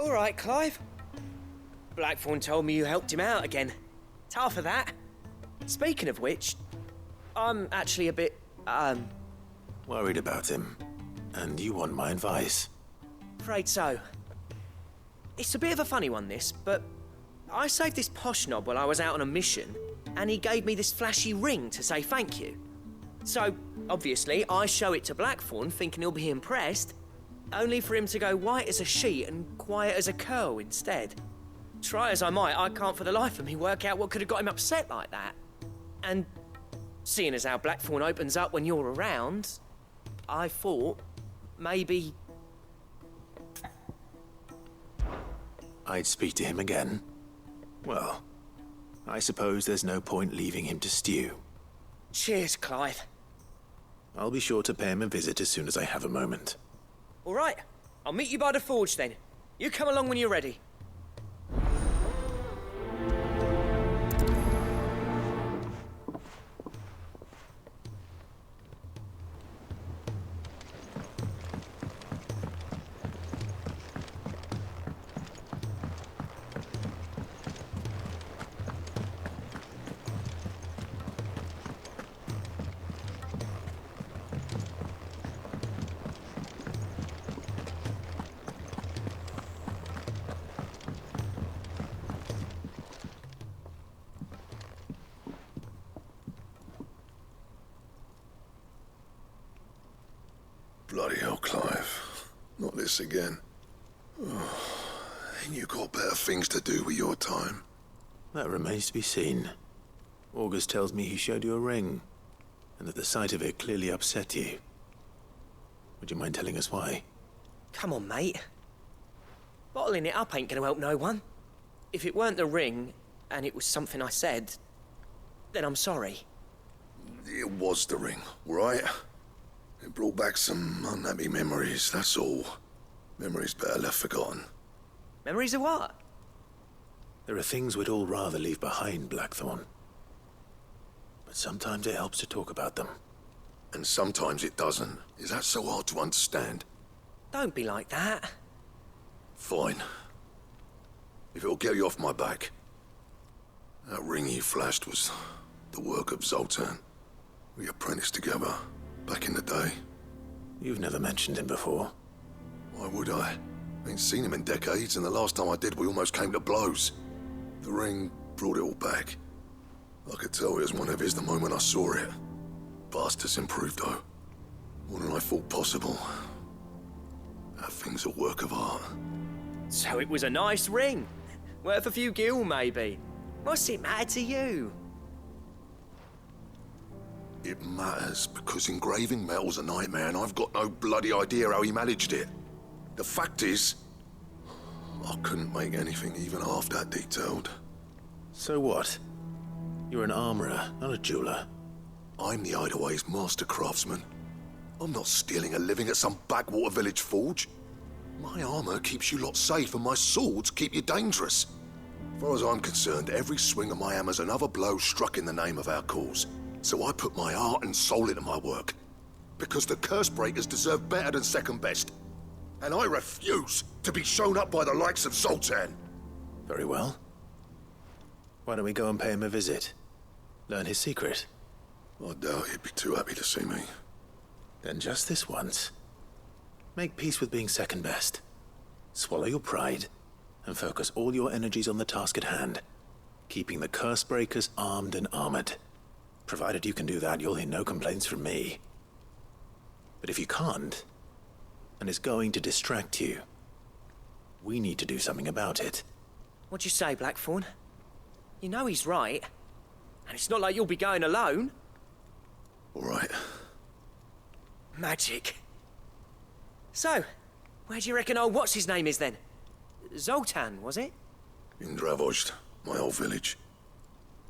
All right, Clive. Blackthorn told me you helped him out again. Tough for that. Speaking of which, I'm actually a bit, Worried about him. And you want my advice? Afraid so. It's a bit of a funny one, this, but I saved this posh knob while I was out on a mission, and he gave me this flashy ring to say thank you. So, obviously, I show it to Blackthorn, thinking he'll be impressed, only for him to go white as a sheet and quiet as a curl instead. Try as I might, I can't for the life of me work out what could have got him upset like that. And seeing as how Blackthorn opens up when you're around, I thought maybe... I'd speak to him again. Well, I suppose there's no point leaving him to stew. Cheers, Clive. I'll be sure to pay him a visit as soon as I have a moment. All right, I'll meet you by the forge then. You come along when you're ready. Bloody hell, Clive. Not this again. Oh, ain't you got better things to do with your time? That remains to be seen. August tells me he showed you a ring, and that the sight of it clearly upset you. Would you mind telling us why? Come on, mate. Bottling it up ain't gonna help no one. If it weren't the ring, and it was something I said, then I'm sorry. It was the ring, right? It brought back some unhappy memories, that's all. Memories better left forgotten. Memories of what? There are things we'd all rather leave behind, Blackthorn. But sometimes it helps to talk about them. And sometimes it doesn't. Is that so hard to understand? Don't be like that. Fine. If it'll get you off my back. That ring you flashed was the work of Zoltan. We apprenticed together. Back in the day. You've never mentioned him before. Why would I? Ain't seen him in decades, and the last time I did, we almost came to blows. The ring brought it all back. I could tell it was one of his the moment I saw it. Bastard's improved, though. More than I thought possible. That thing's a work of art. So it was a nice ring. Worth a few gil, maybe. What's it matter to you? It matters because engraving metal's a nightmare and I've got no bloody idea how he managed it. The fact is, I couldn't make anything even half that detailed. So what? You're an armorer, not a jeweler. I'm the Hideaway's master craftsman. I'm not stealing a living at some backwater village forge. My armor keeps you lot safe and my swords keep you dangerous. As far as I'm concerned, every swing of my hammer's another blow struck in the name of our cause. So I put my heart and soul into my work. Because the curse breakers deserve better than second best. And I refuse to be shown up by the likes of Zoltan. Very well. Why don't we go and pay him a visit? Learn his secret. I doubt he'd be too happy to see me. Then just this once. Make peace with being second best. Swallow your pride and focus all your energies on the task at hand. Keeping the curse breakers armed and armored. Provided you can do that, you'll hear no complaints from me. But if you can't, and it's going to distract you, we need to do something about it. What'd you say, Blackthorn? You know he's right. And it's not like you'll be going alone. All right. Magic. So, where do you reckon old what's-his-name is then? Zoltan, was it? In Dravozd, my old village.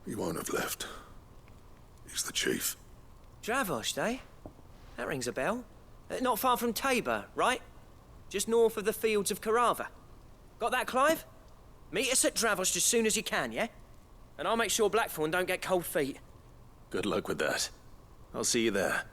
He won't have left. He's the chief. Dravozd, eh? That rings a bell. Not far from Tabor, right? Just north of the fields of Carava. Got that, Clive? Meet us at Dravozd as soon as you can, yeah? And I'll make sure Blackthorn don't get cold feet. Good luck with that. I'll see you there.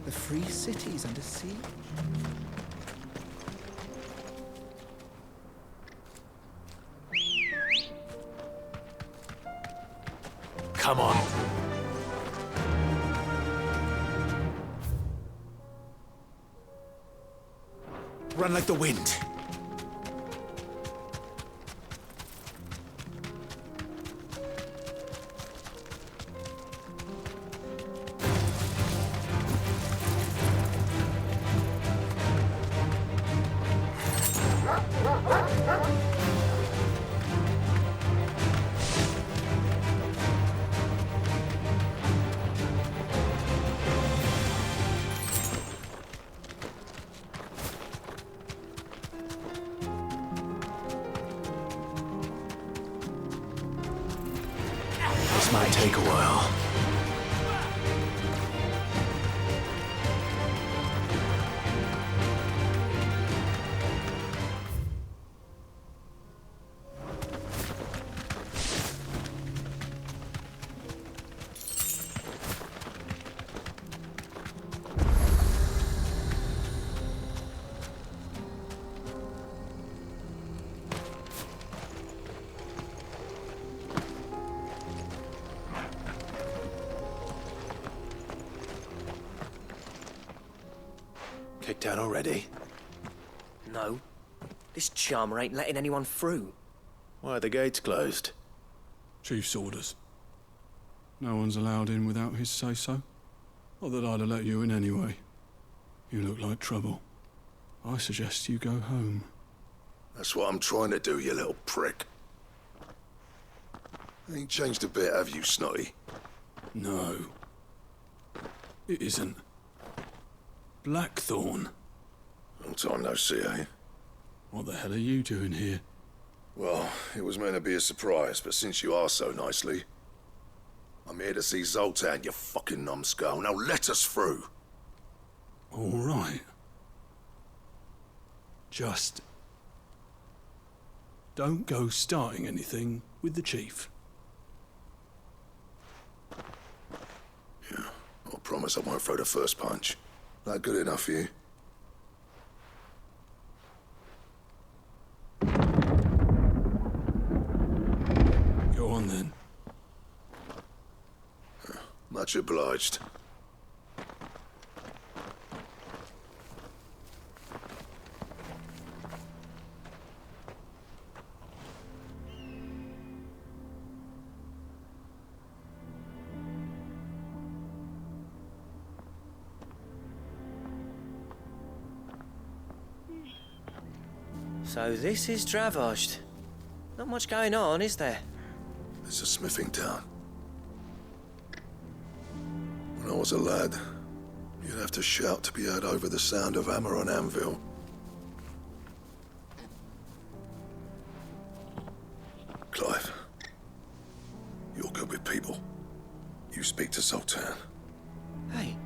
The free city's under siege. Come on. Run like the wind. This might take a while. Kicked out already? No. This charmer ain't letting anyone through. Why are the gates closed? Chief's orders. No one's allowed in without his say-so. Not that I'd have let you in anyway. You look like trouble. I suggest you go home. That's what I'm trying to do, you little prick. Ain't changed a bit, have you, Snotty? No. It isn't. Blackthorn. Long time no see, eh? What the hell are you doing here? Well, it was meant to be a surprise, but since you are so nicely, I'm here to see Zoltan, you fucking numbskull. Now let us through. All right. Just don't go starting anything with the chief. Yeah, I promise I won't throw the first punch. That good enough for you? Go on then. Much obliged. So this is Dravozd. Not much going on, is there? It's a smithing town. When I was a lad, you'd have to shout to be heard over the sound of hammer on anvil. Clive, you're good with people. You speak to Zoltan. Hey,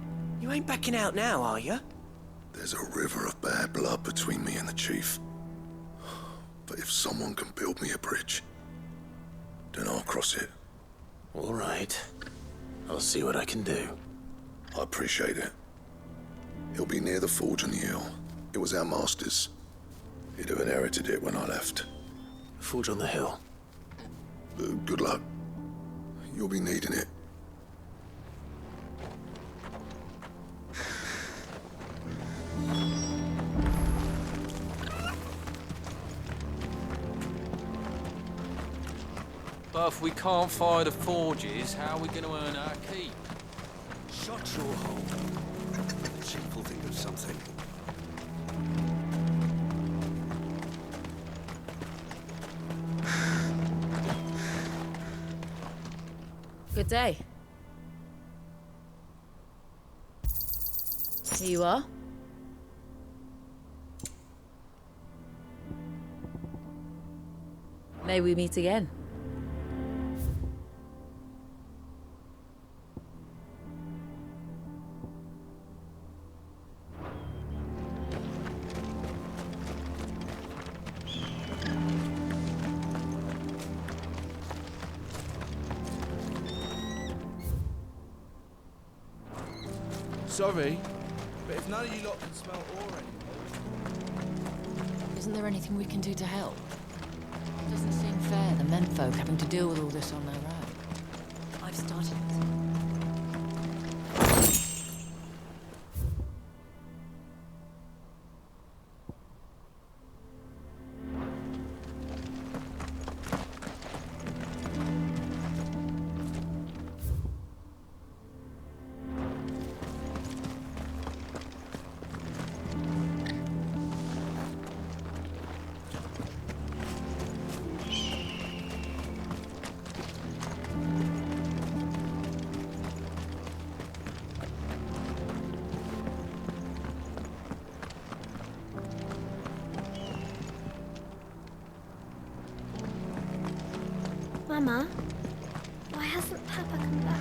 you ain't backing out now, are you? There's a river of bad blood between me and the chief. But if someone can build me a bridge, then I'll cross it. All right. I'll see what I can do. I appreciate it. He'll be near the forge on the hill. It was our master's. He'd have inherited it when I left. Forge on the hill. Good luck. You'll be needing it. But if we can't fire the forges, how are we going to earn our keep? Shut your hole. The chief will think of something. Good day. Here you are. May we meet again. Sorry, but if none of you lot can smell ore anymore... Isn't there anything we can do to help? Doesn't seem fair, the menfolk having to deal with all this on their own. I've started with... Mama, why hasn't Papa come back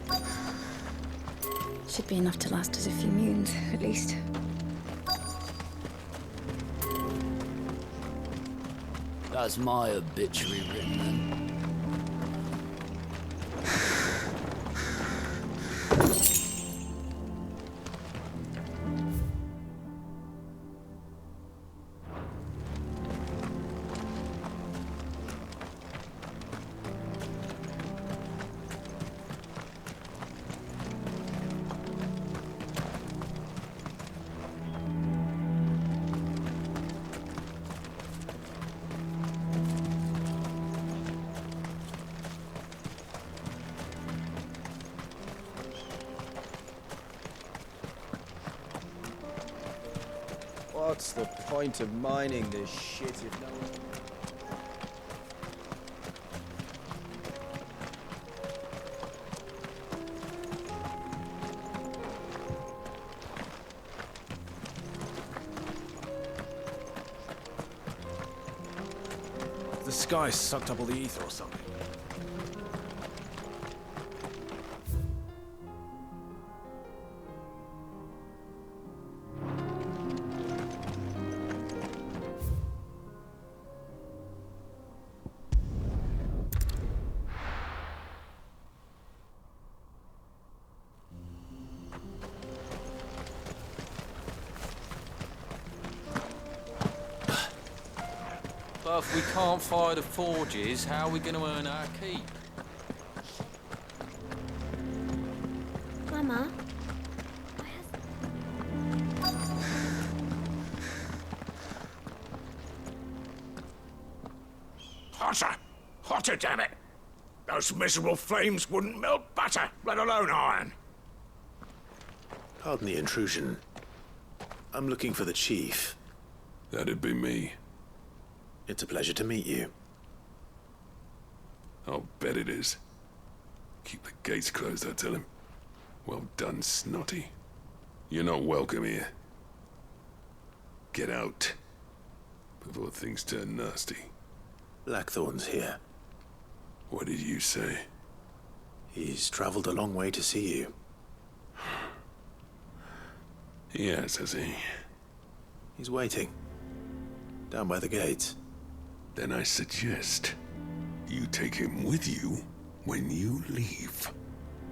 yet? Should be enough to last us a few moons, at least. That's my obituary written then. What's the point of mining this shit if no one... The sky sucked up all the ether or something. But if we can't fire the forges, how are we going to earn our keep? Mama, Hotter! Hotter, damn it! Those miserable flames wouldn't melt butter, let alone iron. Pardon the intrusion. I'm looking for the chief. That'd be me. It's a pleasure to meet you. I'll bet it is. Keep the gates closed, I tell him. Well done, Snotty. You're not welcome here. Get out. Before things turn nasty. Blackthorn's here. What did you say? He's traveled a long way to see you. Yes, has he? He's waiting. Down by the gates. Then I suggest you take him with you when you leave.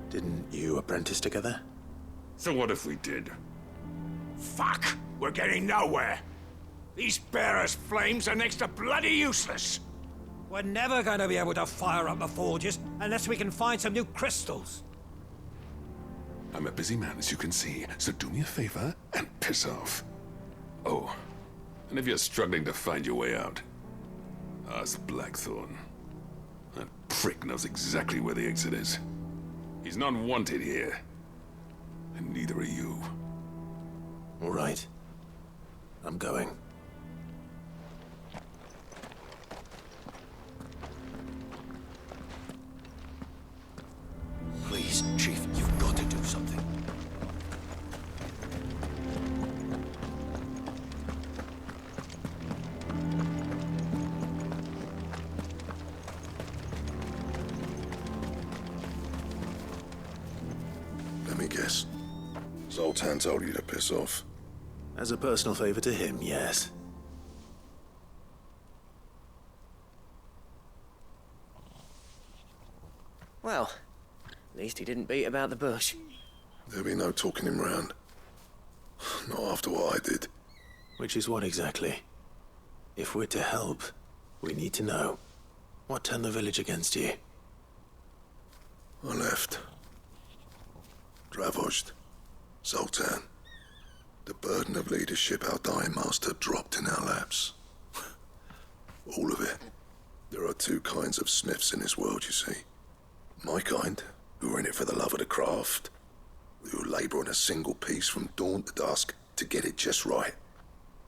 Didn't you apprentice together? So what if we did? Fuck! We're getting nowhere. These bearers' flames are next to bloody useless. We're never going to be able to fire up the forges unless we can find some new crystals. I'm a busy man, as you can see, so do me a favor and piss off. Oh, and if you're struggling to find your way out, ask Blackthorn. That prick knows exactly where the exit is. He's not wanted here. And neither are you. All right. I'm going. guess. Zoltan told you to piss off. As a personal favor to him, yes. Well, at least he didn't beat about the bush. There'll be no talking him round. Not after what I did. Which is what exactly? If we're to help, we need to know. What turned the village against you? I left. Dravozd. Zoltan. The burden of leadership our dying master dropped in our laps. All of it. There are two kinds of smiths in this world, you see. My kind, who are in it for the love of the craft, who labour on a single piece from dawn to dusk to get it just right.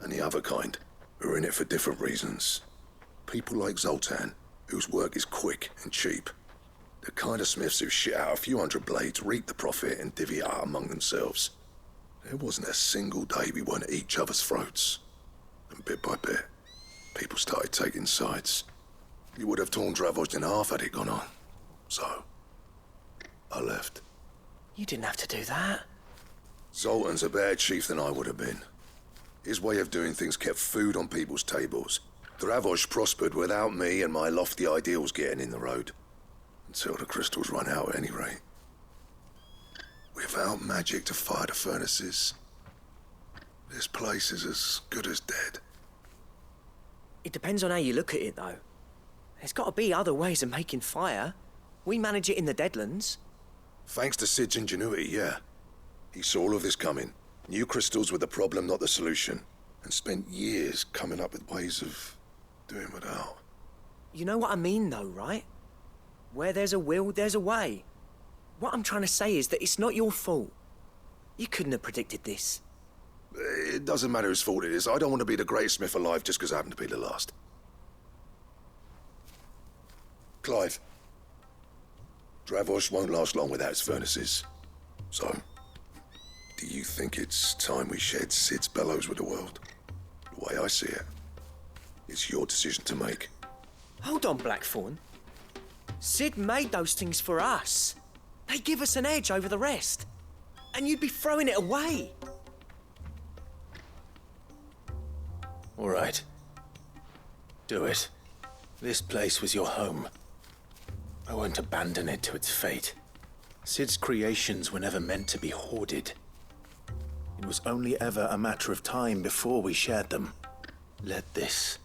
And the other kind, who are in it for different reasons. People like Zoltan, whose work is quick and cheap. The kind of smiths who shit out a few hundred blades, reap the profit, and divvy it out among themselves. There wasn't a single day we weren't at each other's throats. And bit by bit, people started taking sides. You would have torn Dravozd in half had it gone on. So, I left. You didn't have to do that. Zoltan's a better chief than I would have been. His way of doing things kept food on people's tables. Dravozd prospered without me and my lofty ideals getting in the road. Until the crystals run out at any rate. Without magic to fire the furnaces, this place is as good as dead. It depends on how you look at it, though. There's got to be other ways of making fire. We manage it in the Deadlands. Thanks to Sid's ingenuity, yeah. He saw all of this coming. Knew crystals were the problem, not the solution. And spent years coming up with ways of doing without. You know what I mean, though, right? Where there's a will, there's a way. What I'm trying to say is that it's not your fault. You couldn't have predicted this. It doesn't matter whose fault it is. I don't want to be the greatest smith alive just because I happen to be the last. Clive. Dravozd won't last long without its furnaces. So, do you think it's time we shared Sid's bellows with the world? The way I see it, it's your decision to make. Hold on, Blackthorn. Sid made those things for us. They give us an edge over the rest. And you'd be throwing it away. All right. Do it. This place was your home. I won't abandon it to its fate. Sid's creations were never meant to be hoarded. It was only ever a matter of time before we shared them. Let this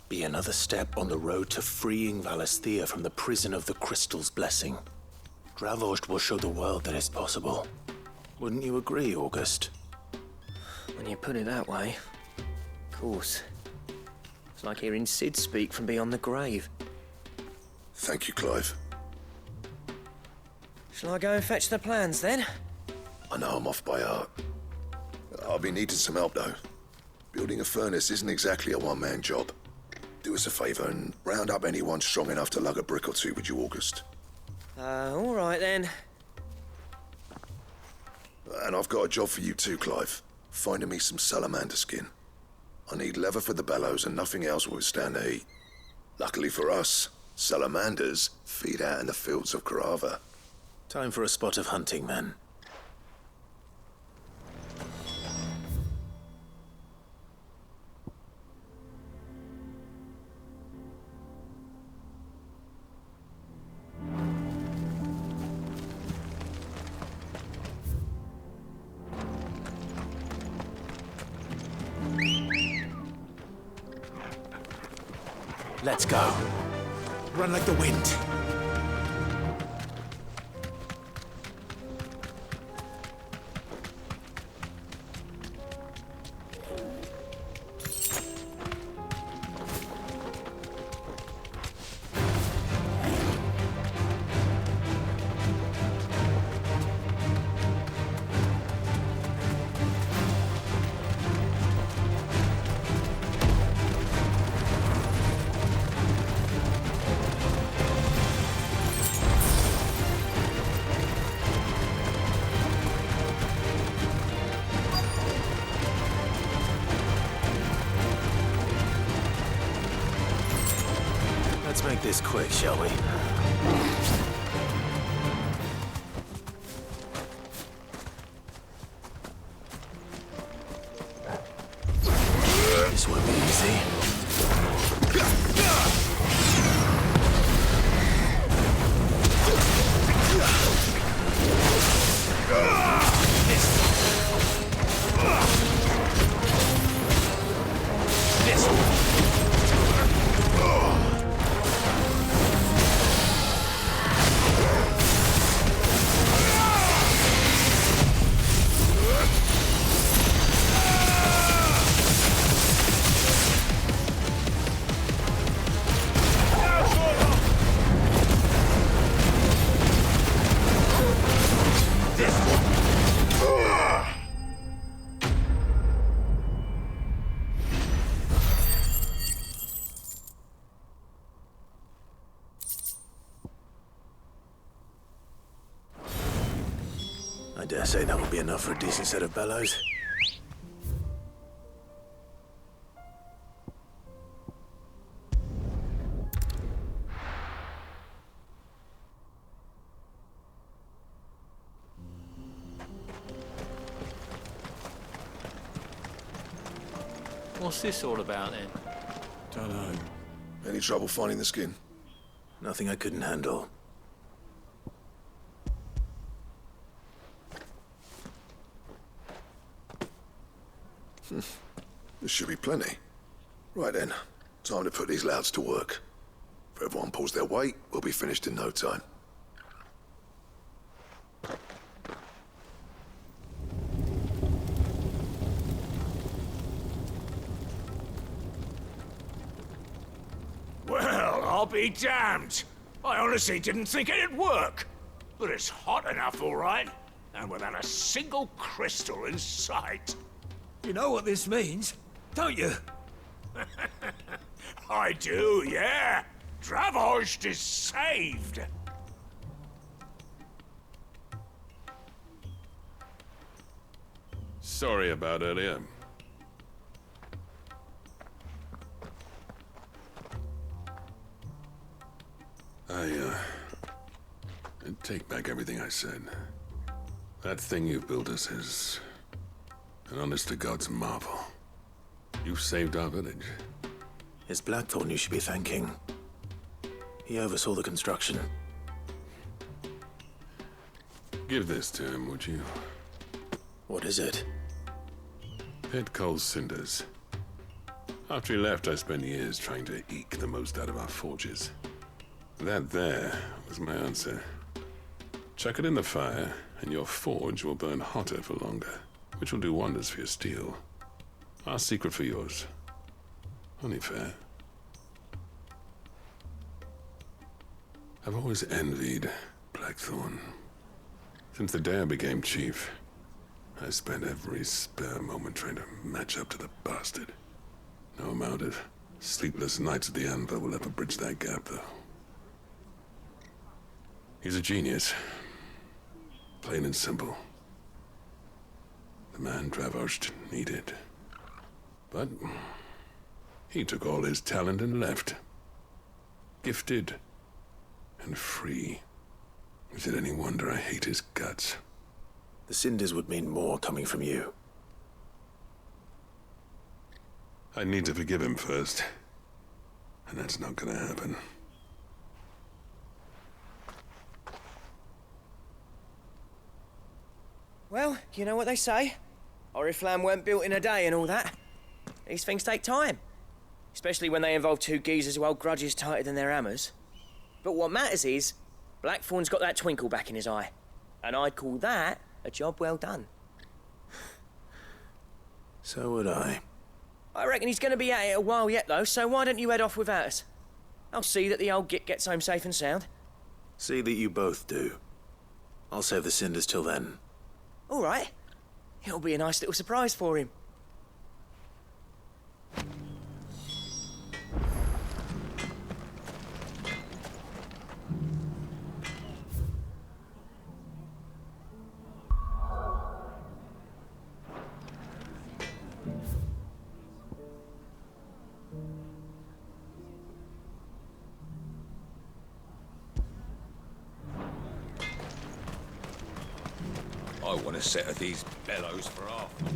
be another step on the road to freeing Valisthea from the prison of the Crystal's blessing. Dravozd will show the world that it's possible. Wouldn't you agree, August? When you put it that way, of course. It's like hearing Sid speak from beyond the grave. Thank you, Clive. Shall I go and fetch the plans, then? I know I'm off by heart. I'll be needing some help, though. Building a furnace isn't exactly a one-man job. Do us a favour and round up anyone strong enough to lug a brick or two with you, August. All right, then. And I've got a job for you too, Clive. Finding me some salamander skin. I need leather for the bellows and nothing else will withstand the heat. Luckily for us, salamanders feed out in the fields of Carava. Time for a spot of hunting, then. Let's go. Run like the wind. Let's make this quick, shall we? dare say that will be enough for a decent set of bellows. What's this all about then? Don't know. Any trouble finding the skin? Nothing I couldn't handle. There should be plenty. Right then, time to put these louds to work. If everyone pulls their weight, we'll be finished in no time. Well, I'll be damned. I honestly didn't think it'd work. But it's hot enough, all right. And without a single crystal in sight. You know what this means, don't you? I do, yeah. Dravozd is saved. Sorry about earlier. I take back everything I said. That thing you built us is an honest-to-God's marvel. You saved our village. It's Blackthorn you should be thanking. He oversaw the construction. Give this to him, would you? What is it? Pit Coal's cinders. After he left, I spent years trying to eke the most out of our forges. That there was my answer. Chuck it in the fire, and your forge will burn hotter for longer, which will do wonders for your steel. Our secret for yours. Only fair. I've always envied Blackthorn. Since the day I became chief, I spent every spare moment trying to match up to the bastard. No amount of sleepless nights at the Anvil will ever bridge that gap, though. He's a genius. Plain and simple. The man Dravozd needed. But he took all his talent and left. Gifted and free. Is it any wonder I hate his guts? The cinders would mean more coming from you. I need to forgive him first. And that's not gonna happen. Well, you know what they say. Oriflamme weren't built in a day and all that. These things take time. Especially when they involve two geezers who hold grudges tighter than their hammers. But what matters is, Blackthorn's got that twinkle back in his eye. And I'd call that a job well done. So would I. I reckon he's going to be at it a while yet, though, so why don't you head off without us? I'll see that the old git gets home safe and sound. See that you both do. I'll save the cinders till then. All right. It'll be a nice little surprise for him. I want a set of these bellows for our forge.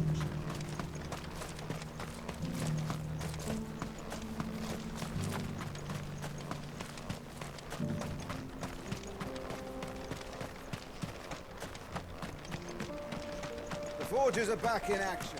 The forges are back in action.